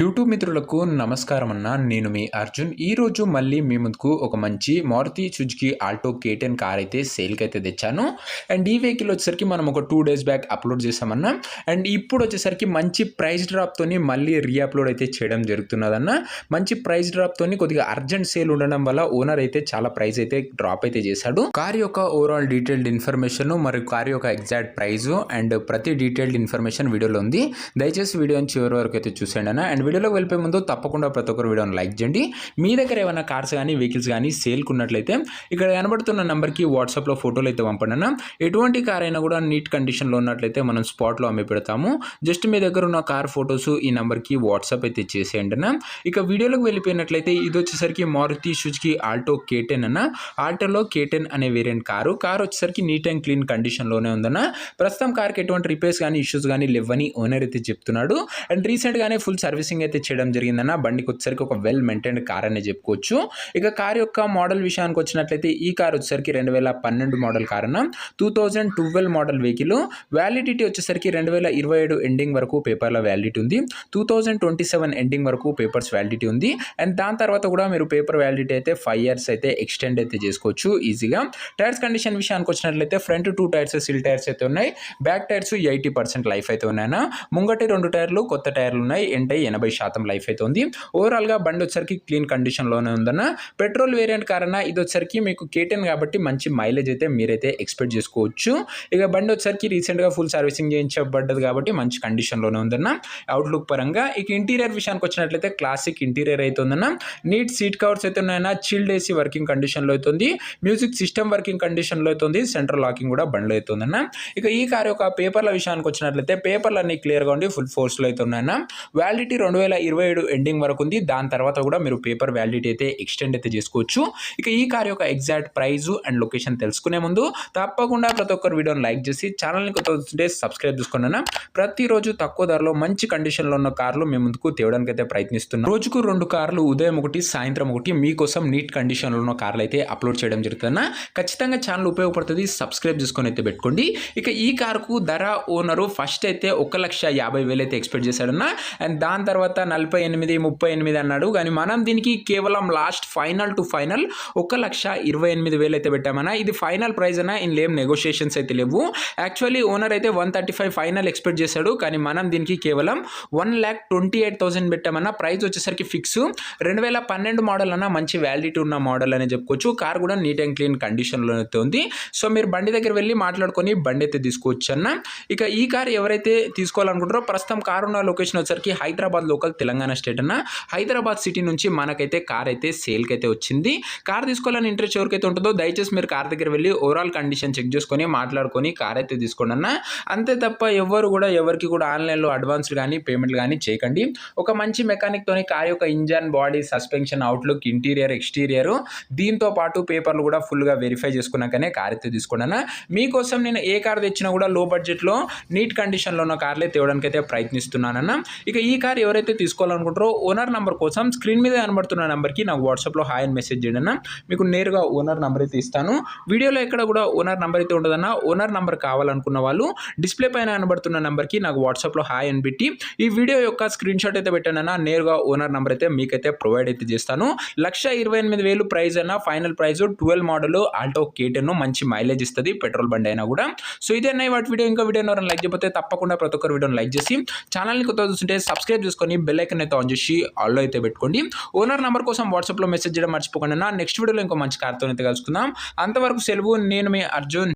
YouTube మిత్రులకు నమస్కారం అన్న. నేను మీ అర్జున్. ఈరోజు మళ్ళీ మీ ముందుకు ఒక మంచి Maruti Suzuki Alto K10 car అయితే సేల్కి అయితే తెచ్చాను. అండ్ ఈ వెహికల్ వచ్చేసరికి మనం ఒక 2 డేస్ బ్యాక్ అప్లోడ్ చేసామన్న. అండ్ ఇప్పుడు వచ్చేసరికి మంచి ప్రైస్ డ్రాప్తోని మళ్ళీ రీఅప్లోడ్ అయితే చేయడం జరుగుతున్నదన్న. మంచి ప్రైస్ డ్రాప్తోని కొద్దిగా అర్జెంట్ సేల్ ఉండడం వల్ల ఓనర్ అయితే చాలా ప్రైస్ అయితే డ్రాప్ అయితే చేశాడు. కార్ యొక్క ఓవరాల్ డీటెయిల్డ్ ఇన్ఫర్మేషన్ మరియు కార్ యొక్క ఎగ్జాక్ట్ ప్రైస్ అండ్ ప్రతి డీటెయిల్డ్ ఇన్ఫర్మేషన్ వీడియోలో ఉంది. దయచేసి వీడియోని చివరి వరకు అయితే చూసేయండి అన్న. అండ్ వీడియోలోకి వెళ్ళిపోయే ముందు తప్పకుండా ప్రతి ఒక్కరు వీడియోని లైక్ చేయండి. మీ దగ్గర ఏమైనా కార్స్ కానీ వెహికల్స్ కానీ సేల్కి ఉన్నట్లయితే ఇక్కడ కనబడుతున్న నెంబర్కి వాట్సాప్లో ఫోటోలు అయితే పంపండి అన్న. ఎటువంటి కార్ అయినా కూడా నీట్ కండిషన్లో ఉన్నట్లయితే మనం స్పాట్లో అమ్మి పెడతాము. జస్ట్ మీ దగ్గర ఉన్న కార్ ఫొటోస్ ఈ నెంబర్కి వాట్సాప్ అయితే చేసేయండి అన్న. ఇక వీడియోలోకి వెళ్ళిపోయినట్లయితే ఇది వచ్చేసరికి మారుతి సుజుకి ఆల్టో K10 అన్న. ఆల్టోలో K10 అనే వేరియంట్ కార్ వచ్చేసరికి నీట్ అండ్ క్లీన్ కండిషన్లోనే ఉందన్న. ప్రస్తుతం కార్కి ఎటువంటి రిపేర్స్ కానీ ఇష్యూస్ కానీ లేవని ఓనర్ అయితే చెప్తున్నాడు. అండ్ రీసెంట్గానే ఫుల్ సర్వీసింగ్ అయితే చేయడం జరిగిందన్న. బండికి వచ్చేసరికి ఒక వెల్ మెయింటైన్డ్ కార్ అనే చెప్పుకోవచ్చు. ఇక కార్ యొక్క మోడల్ విషయానికి వచ్చినట్లయితే ఈ కార్ వచ్చేసరికి 2012 మోడల్ కార్ అన్న. 2012 మోడల్ వెహికల్. వ్యాలిడిటీ వచ్చేసరికి 2027 ఎండింగ్ వరకు పేపర్ల వ్యాలిడిటీ ఉంది. 2027 ఎండింగ్ వరకు పేపర్స్ వ్యాలిడిటీ ఉంది. అండ్ దాని తర్వాత కూడా మీరు పేపర్ వ్యాలిడిటీ అయితే 5 ఇయర్స్ అయితే ఎక్స్టెండ్ అయితే చేసుకోవచ్చు ఈజీగా. టైర్స్ కండిషన్ విషయానికి వచ్చినట్లయితే ఫ్రంట్ 2 టైర్స్ సిల్ టైర్స్ అయితే ఉన్నాయి. బ్యాక్ టైర్స్ 80% లైఫ్ అయితే ఉన్నాయన్న. ముంగటి 2 టైర్లు కొత్త టైర్లు ఉన్నాయి. ఎంటై 80% లైఫ్ అయితే ఉంది. ఓవరాల్గా బండి వచ్చేసరికి క్లీన్ కండిషన్లోనే ఉందన్న. పెట్రోల్ వేరియంట్ కార్ అన్న. ఇది వచ్చేసరికి మీకు K10 కాబట్టి మంచి మైలేజ్ అయితే మీరైతే ఎక్స్పెక్ట్ చేసుకోవచ్చు. ఇక బండి వచ్చేసరికి రీసెంట్గా ఫుల్ సర్వీసింగ్ చేయించబడ్డది కాబట్టి మంచి కండిషన్లోనే ఉందన్న అవుట్లుక్ పరంగా. ఇక ఇంటీరియర్ విషయానికి వచ్చినట్లయితే క్లాసిక్ ఇంటీరియర్ అయితే ఉందన్న. నీట్ సీట్ కవర్స్ అయితే ఉన్నాయన్న. చిల్డ్ ఏసీ వర్కింగ్ కండిషన్లో అవుతుంది. మ్యూజిక్ సిస్టమ్ వర్కింగ్ కండిషన్లో అవుతుంది. సెంట్రల్ లాకింగ్ కూడా బండిలో అయితే ఉందన్న. ఇక ఈ కార్ యొక్క పేపర్ల విషయానికి వచ్చినట్లయితే పేపర్లు అన్ని క్లియర్గా ఉండి ఫుల్ ఫోర్స్లో అయితే ఉన్నాయన్న. వ్యాలిడిటీ 2027 ఎండింగ్ వరకు ఉంది. దాని తర్వాత కూడా మీరు పేపర్ వ్యాలిడిటీ అయితే ఎక్స్టెండ్ అయితే చేసుకోవచ్చు. ఇక ఈ కార్ యొక్క ఎగ్జాక్ట్ ప్రైస్ అండ్ లొకేషన్ తెలుసుకునే ముందు తప్పకుండా ప్రతి ఒక్కరు వీడియోని లైక్ చేసి ఛానల్ని కొత్త సబ్స్క్రైబ్ చేసుకున్నాను. ప్రతిరోజు తక్కువ ధరలో మంచి కండిషన్లో ఉన్న కార్లు మేము ముందుకు తేవడానికి అయితే ప్రయత్నిస్తున్నాం. రోజుకు 2 కార్లు ఉదయం ఒకటి సాయంత్రం ఒకటి మీకోసం నీట్ కండిషన్లో ఉన్న కార్లు అయితే అప్లోడ్ చేయడం జరుగుతుందన్న. ఖచ్చితంగా ఛానల్ ఉపయోగపడుతుంది. సబ్స్క్రైబ్ చేసుకొని అయితే పెట్టుకోండి. ఇక ఈ కార్కు ధర ఓనరు ఫస్ట్ అయితే 1,50,000 అయితే ఎక్స్పెక్ట్ చేశాడన్న. అండ్ దాని తర్వాత 48, 38 అన్నాడు. కానీ మనం దీనికి కేవలం లాస్ట్ ఫైనల్ టు ఫైనల్ 1,28,000 అయితే పెట్టామన్నా. ఇది ఫైనల్ ప్రైస్ అన్న. ఇందులో ఏం నెగోషియేషన్స్ అయితే లేవు. యాక్చువల్లీ ఓనర్ అయితే 135 ఫైనల్ ఎక్స్పెక్ట్ చేశాడు. కానీ మనం దీనికి కేవలం 1,28,000 పెట్టామన్నా. ప్రైస్ వచ్చేసరికి ఫిక్స్. 2012 మోడల్ అన్న. మంచి వ్యాలిడిటీ ఉన్న మోడల్ అని చెప్పుకోవచ్చు. కార్ కూడా నీట్ అండ్ క్లీన్ కండిషన్లో అయితే ఉంది. సో మీరు బండి దగ్గర వెళ్ళి మాట్లాడుకొని బండి అయితే తీసుకోవచ్చు అన్న. ఇక ఈ కార్ ఎవరైతే తీసుకోవాలనుకుంటారో ప్రస్తుతం కార్ ఉన్న లొకేషన్ వచ్చేసరికి హైదరాబాద్ లోకల్ తెలంగాణ స్టేట్ అన్న. హైదరాబాద్ సిటీ నుంచి మనకైతే కార్ అయితే సేల్కి అయితే వచ్చింది. కార్ తీసుకోవాలని ఇంట్రెస్ట్ ఎవరికైతే ఉంటుందో దయచేసి మీరు కార్ దగ్గర వెళ్ళి ఓవరాల్ కండిషన్ చెక్ చేసుకొని మాట్లాడుకొని కార్ అయితే తీసుకోండి అన్న. అంతే తప్ప ఎవరికి కూడా ఆన్లైన్లో అడ్వాన్స్డ్ కానీ పేమెంట్లు కానీ చేయకండి. ఒక మంచి మెకానిక్ తోని కార్ యొక్క engine, body, suspension, outlook, interior, exterior దీంతో పాటు పేపర్లు కూడా ఫుల్గా వెరిఫై చేసుకున్నాకనే కార్ అయితే తీసుకోండి అన్న. మీకోసం నేను ఏ కార్ తెచ్చినా కూడా లో బడ్జెట్లో నీట్ కండిషన్లో ఉన్న కార్లే తేవడానికి అయితే ప్రయత్నిస్తున్నానన్న. ఇక ఈ కార్ ఎవరైతే తీసుకోవాలనుకుంటారో ఓనర్ నెంబర్ కోసం స్క్రీన్ మీద కనబడుతున్న నెంబర్కి నాకు వాట్సాప్లో హాయ్ అని మెసేజ్ చేయండి అన్న. మీకు నేరుగా ఓనర్ నెంబర్ అయితే ఇస్తాను. వీడియోలో ఎక్కడ కూడా ఓనర్ నెంబర్ అయితే ఉండదన్న. ఓనర్ నెంబర్ కావాలనుకున్న వాళ్ళు డిస్ప్లే పైన కనబడుతున్న నెంబర్కి నాకు వాట్సాప్లో హాయ్ అని పెట్టి ఈ వీడియో యొక్క స్క్రీన్ షాట్ అయితే పెట్టాను అన్న. నేరుగా ఓనర్ నెంబర్ అయితే మీకైతే ప్రొవైడ్ అయితే చేస్తాను. 1,28,000 ప్రైస్ అన్న. Final price 12 model Alto K10 మంచి మైలేజ్ ఇస్తుంది పెట్రోల్ బండి అయినా కూడా. సో ఇదే అన్న వాటి వీడియో. ఇంకా వీడియో ఎవరైనా లైక్ చేయకపోతే తప్పకుండా ప్రతి ఒక్కరు వీడియోని లైక్ చేసి ఛానల్ని కొత్త చూస్తుంటే సబ్స్క్రైబ్ చేసుకొని బెల్ ఐకాన్ అయితే ఆన్ చేసి ఆల్లో అయితే పెట్టుకోండి. ఓనర్ నెంబర్ కోసం వాట్సాప్లో మెసేజ్ చేయడం మర్చిపోకండి. నెక్స్ట్ వీడియోలో ఇంకో మంచి కార్తో అయితే కలుసుకుందాం. అంతవరకు సెలవు. నేను మీ అర్జున్.